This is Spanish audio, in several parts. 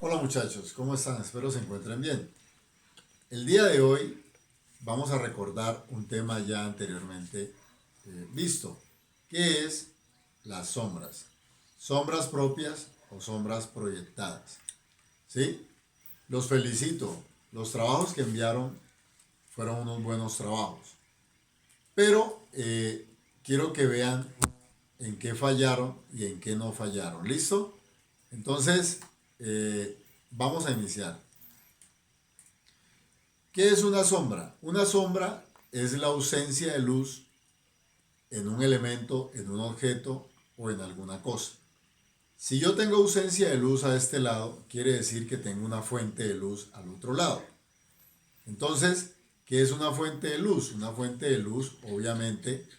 Hola muchachos, ¿cómo están? Espero se encuentren bien. El día de hoy vamos a recordar un tema ya anteriormente visto, que es las sombras. Sombras propias o sombras proyectadas. ¿Sí? Los felicito. Los trabajos que enviaron fueron unos buenos trabajos. Pero quiero que vean en qué fallaron y en qué no fallaron. ¿Listo? Entonces, vamos a iniciar. ¿Qué es una sombra? Una sombra es la ausencia de luz en un elemento, en un objeto o en alguna cosa. Si yo tengo ausencia de luz a este lado, quiere decir que tengo una fuente de luz al otro lado. Entonces, ¿qué es una fuente de luz? Una fuente de luz, obviamente,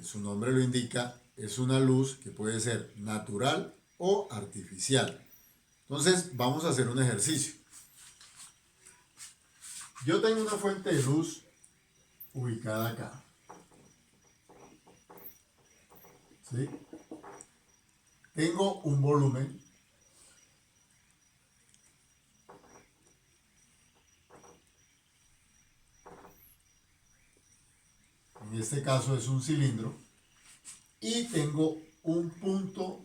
su nombre lo indica, es una luz que puede ser natural o artificial. Entonces, vamos a hacer un ejercicio. Yo tengo una fuente de luz ubicada acá. ¿Sí? Tengo un volumen. En este caso es un cilindro. Y tengo un punto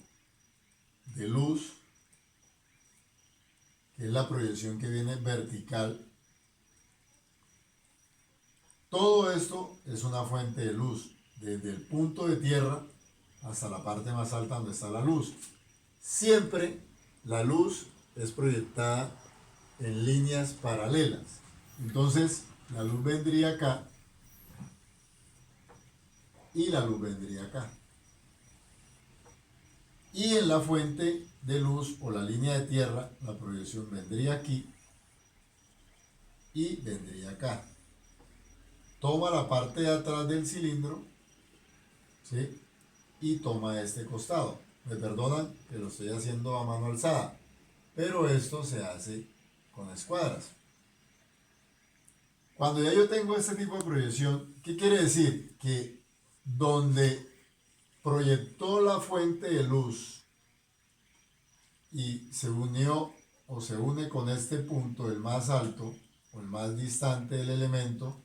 de luz, que es la proyección que viene vertical. Todo esto es una fuente de luz, desde el punto de tierra hasta la parte más alta donde está la luz. Siempre la luz es proyectada en líneas paralelas. Entonces la luz vendría acá y la luz vendría acá. Y en la fuente de luz o la línea de tierra, la proyección vendría aquí y vendría acá. Toma la parte de atrás del cilindro, ¿sí? Y toma este costado. Me perdonan que lo estoy haciendo a mano alzada, pero esto se hace con escuadras. Cuando ya yo tengo este tipo de proyección, ¿qué quiere decir? Que donde proyectó la fuente de luz y se unió o se une con este punto, el más alto o el más distante del elemento,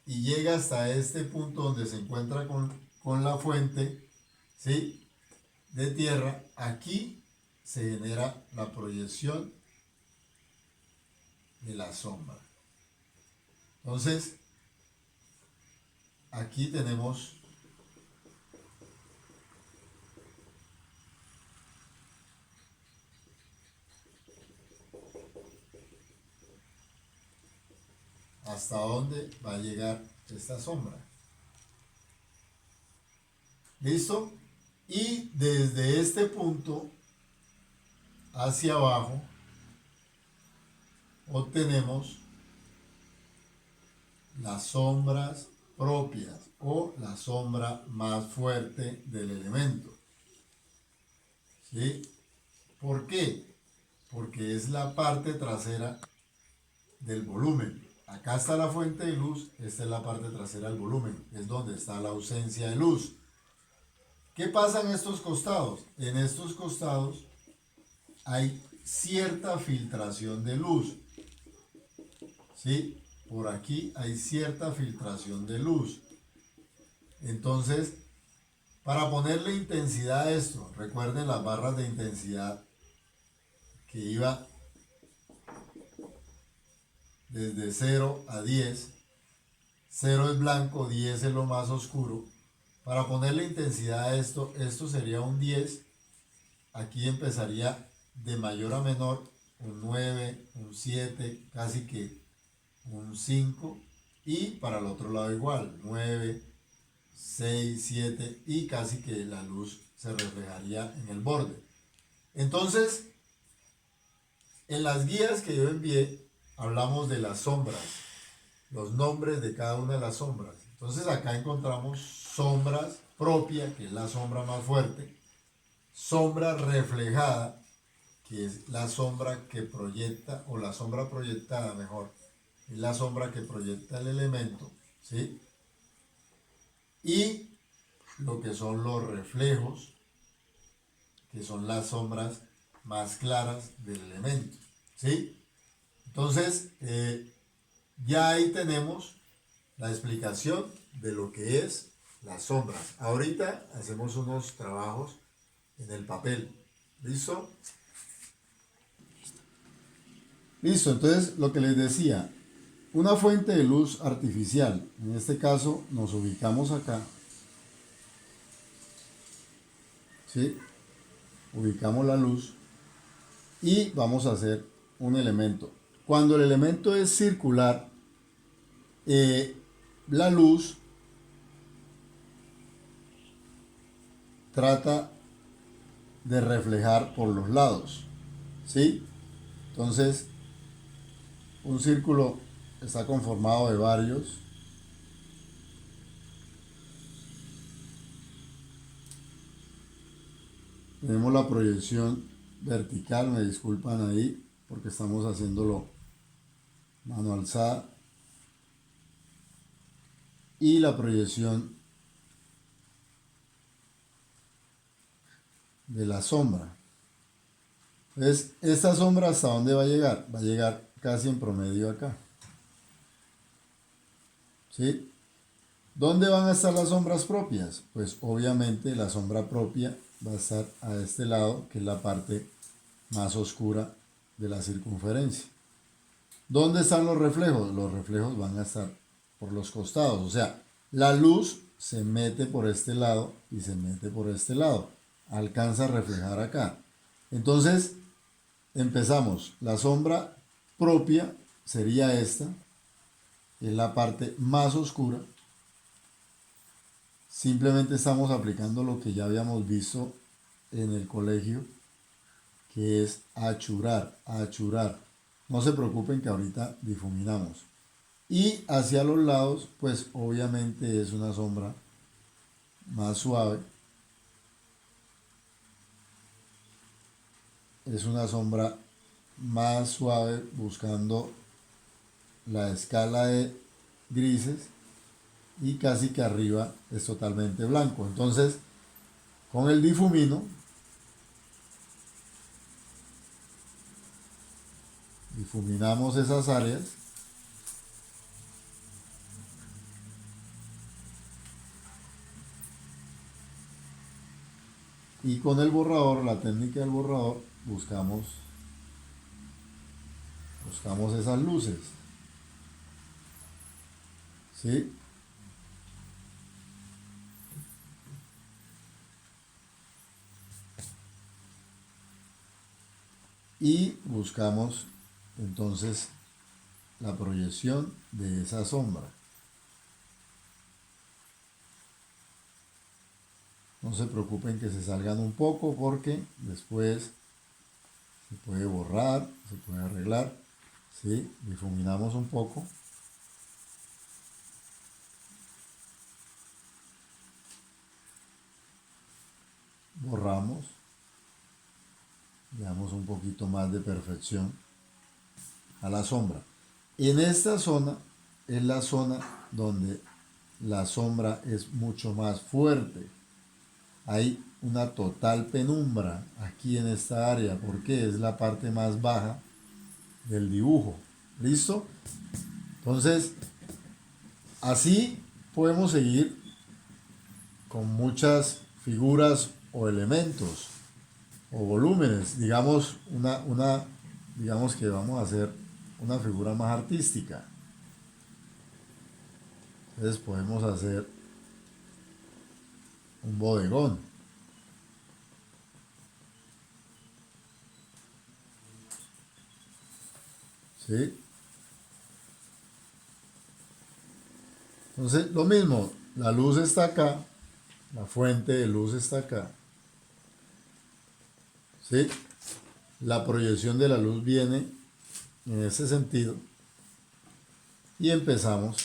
y llega hasta este punto donde se encuentra con la fuente, ¿sí?, de tierra, aquí se genera la proyección de la sombra. Entonces, aquí tenemos hasta dónde va a llegar esta sombra. ¿Listo? Y desde este punto hacia abajo obtenemos las sombras propias o la sombra más fuerte del elemento. ¿Sí? ¿Por qué? Porque es la parte trasera del volumen. Acá está la fuente de luz, esta es la parte trasera del volumen, es donde está la ausencia de luz. ¿Qué pasa en estos costados? En estos costados hay cierta filtración de luz. ¿Sí? Por aquí hay cierta filtración de luz. Entonces, para ponerle intensidad a esto, recuerden las barras de intensidad que iba desde 0 a 10. 0 es blanco, 10 es lo más oscuro. Para ponerle intensidad a esto, esto sería un 10. Aquí empezaría de mayor a menor, un 9, un 7, casi que un 5. Y para el otro lado igual, 9, 6, 7 y casi que la luz se reflejaría en el borde. Entonces, en las guías que yo envié, hablamos de las sombras, los nombres de cada una de las sombras. Entonces acá encontramos sombras propias, que es la sombra más fuerte, sombra reflejada, que es la sombra que proyecta, o la sombra proyectada mejor, es la sombra que proyecta el elemento, ¿sí? Y lo que son los reflejos, que son las sombras más claras del elemento, ¿sí? Entonces, ya ahí tenemos la explicación de lo que es las sombras. Ahorita hacemos unos trabajos en el papel. ¿Listo? Listo, entonces lo que les decía, una fuente de luz artificial, en este caso nos ubicamos acá, ¿sí? Ubicamos la luz y vamos a hacer un elemento. Cuando el elemento es circular, la luz trata de reflejar por los lados, ¿sí? Entonces, un círculo está conformado de varios. Tenemos la proyección vertical, me disculpan ahí porque estamos haciéndolo mano alzada. Y la proyección de la sombra. Entonces, esta sombra, ¿hasta dónde va a llegar? Va a llegar casi en promedio acá. ¿Sí? ¿Dónde van a estar las sombras propias? Pues obviamente la sombra propia va a estar a este lado, que es la parte más oscura de la circunferencia. ¿Dónde están los reflejos? Los reflejos van a estar por los costados. O sea, la luz se mete por este lado y se mete por este lado. Alcanza a reflejar acá. Entonces, empezamos. La sombra propia sería esta. Es la parte más oscura. Simplemente estamos aplicando lo que ya habíamos visto en el colegio, que es achurar, achurar. No se preocupen que ahorita difuminamos. Y hacia los lados, pues obviamente es una sombra más suave. Es una sombra más suave buscando la escala de grises y casi que arriba es totalmente blanco. Entonces, con el difumino, difuminamos esas áreas. Y con el borrador, la técnica del borrador, buscamos esas luces. ¿Sí? Y buscamos entonces la proyección de esa sombra. No se preocupen que se salgan un poco porque después se puede borrar, se puede arreglar. ¿Sí? Difuminamos un poco. Borramos. Le damos un poquito más de perfección a la sombra. En esta zona es la zona donde la sombra es mucho más fuerte. Hay una total penumbra aquí en esta área porque es la parte más baja del dibujo. ¿Listo? Entonces, así podemos seguir con muchas figuras o elementos o volúmenes. Digamos, digamos que vamos a hacer una figura más artística. Entonces podemos hacer un bodegón. ¿Sí? Entonces, lo mismo, la luz está acá, la fuente de luz está acá. ¿Sí? La proyección de la luz viene en ese sentido. Y empezamos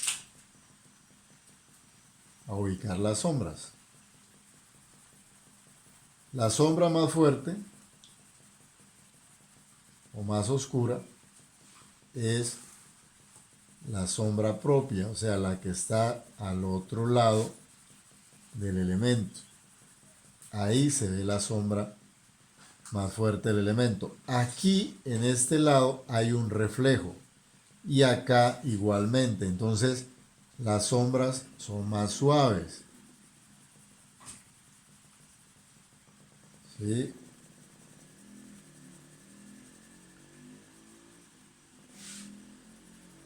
a ubicar las sombras. La sombra más fuerte o más oscura es la sombra propia, o sea, la que está al otro lado del elemento. Ahí se ve la sombra más fuerte el elemento. Aquí en este lado hay un reflejo y acá igualmente, entonces las sombras son más suaves. ¿Sí?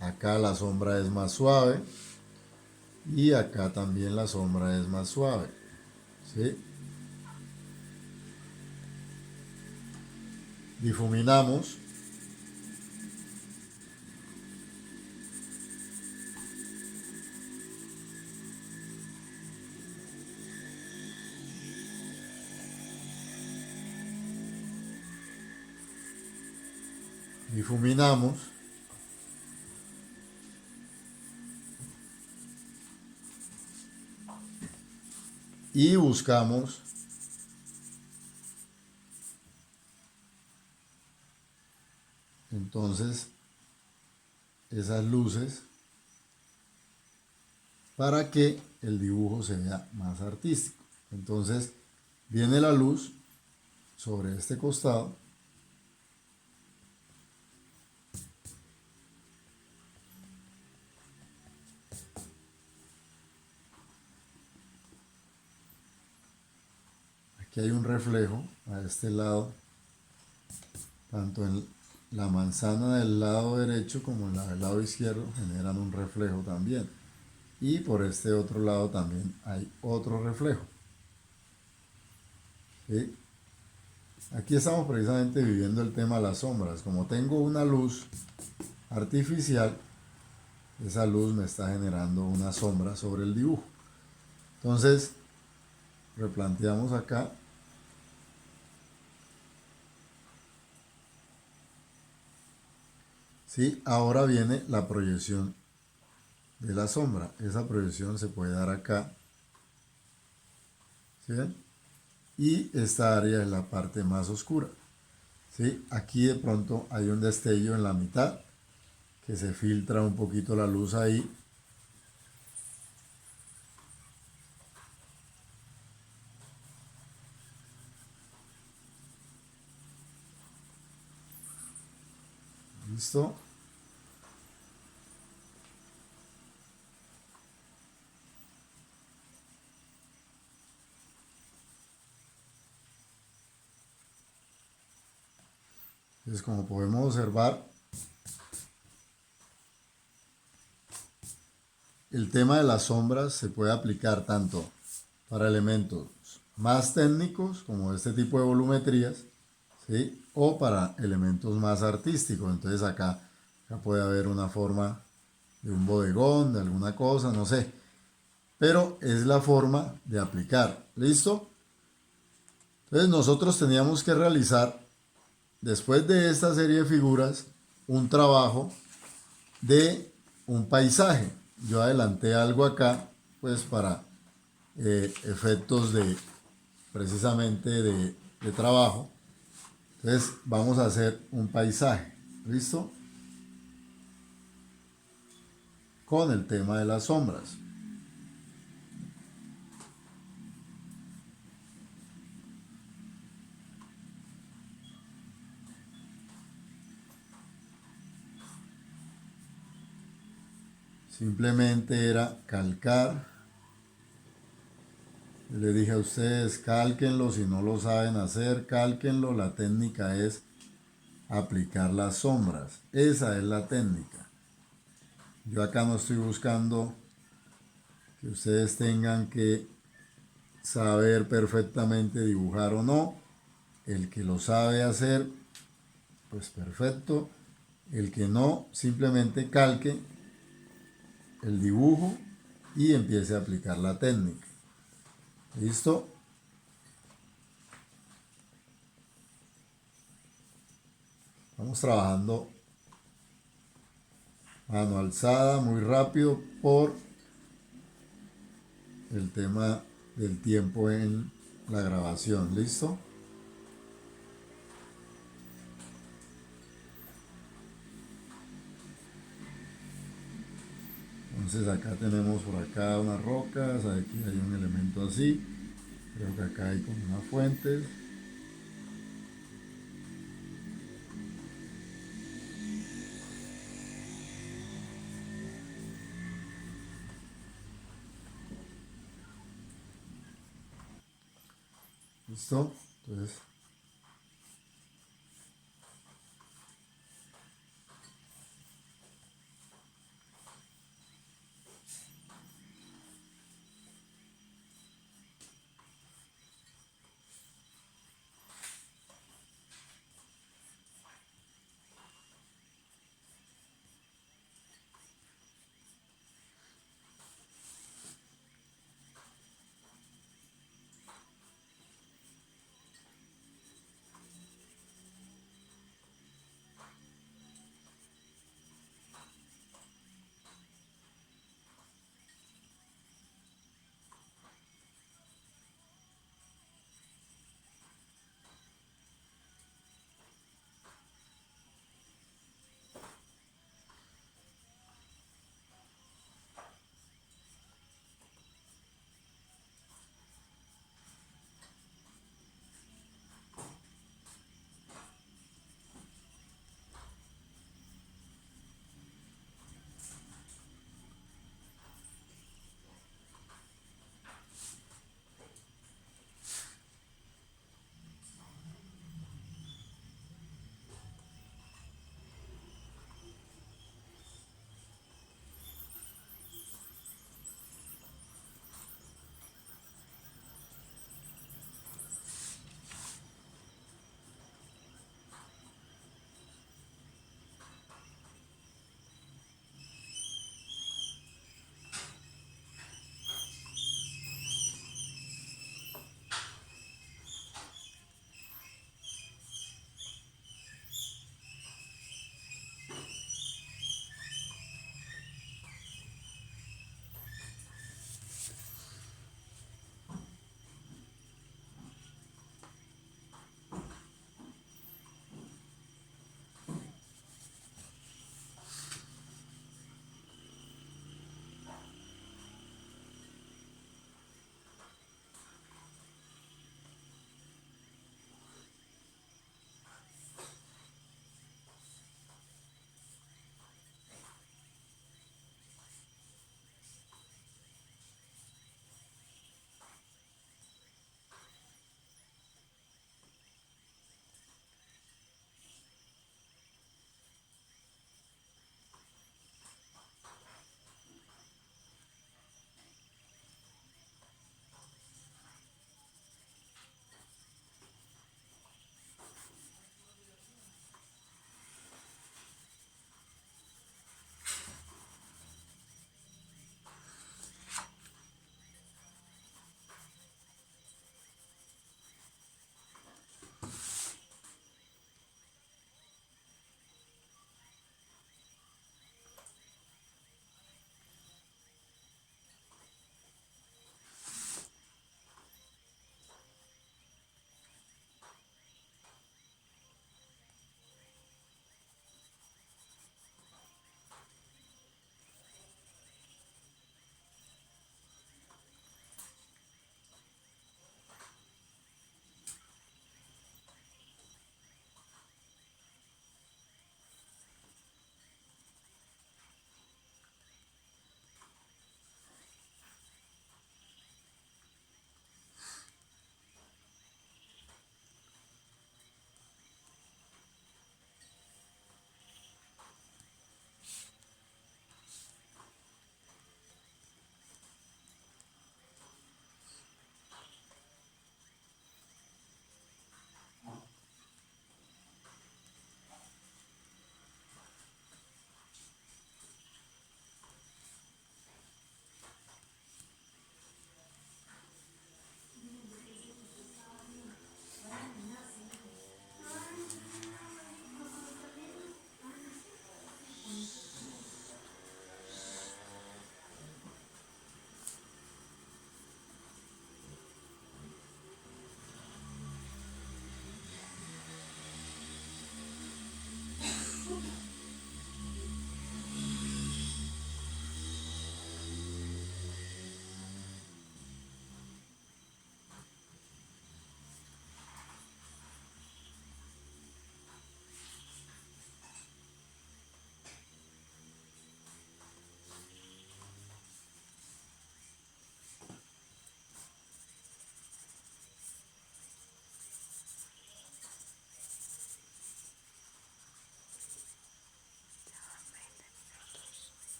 Acá la sombra es más suave y acá también la sombra es más suave. ¿Sí? Difuminamos. Difuminamos. Y buscamos entonces esas luces para que el dibujo se vea más artístico. Entonces viene la luz sobre este costado aquí hay un reflejo a este lado, tanto en la manzana del lado derecho como en la del lado izquierdo generan un reflejo también, y por este otro lado también hay otro reflejo. ¿Sí? Aquí estamos precisamente viviendo el tema de las sombras. Como tengo una luz artificial, esa luz me está generando una sombra sobre el dibujo. Entonces replanteamos acá. ¿Sí? Ahora viene la proyección de la sombra. Esa proyección se puede dar acá. ¿Sí ven? Y esta área es la parte más oscura. ¿Sí? Aquí de pronto hay un destello en la mitad que se filtra un poquito la luz ahí. ¿Listo? Entonces, como podemos observar, el tema de las sombras se puede aplicar tanto para elementos más técnicos, como este tipo de volumetrías, ¿sí? O para elementos más artísticos. Entonces acá puede haber una forma de un bodegón, de alguna cosa, no sé. Pero es la forma de aplicar. ¿Listo? Entonces nosotros teníamos que realizar, después de esta serie de figuras, un trabajo de un paisaje. Yo adelanté algo acá, pues para efectos de precisamente de trabajo. Entonces vamos a hacer un paisaje. ¿Listo? Con el tema de las sombras. Simplemente era calcar. Le dije a ustedes, cálquenlo, si no lo saben hacer, cálquenlo. La técnica es aplicar las sombras. Esa es la técnica. Yo acá no estoy buscando que ustedes tengan que saber perfectamente dibujar o no. El que lo sabe hacer, pues perfecto. El que no, simplemente calque el dibujo y empiece a aplicar la técnica. ¿Listo? Vamos trabajando mano alzada, muy rápido por el tema del tiempo en la grabación. ¿Listo? Entonces acá tenemos por acá unas rocas, aquí hay un elemento así, creo que acá hay como unas fuentes. ¿Listo? Entonces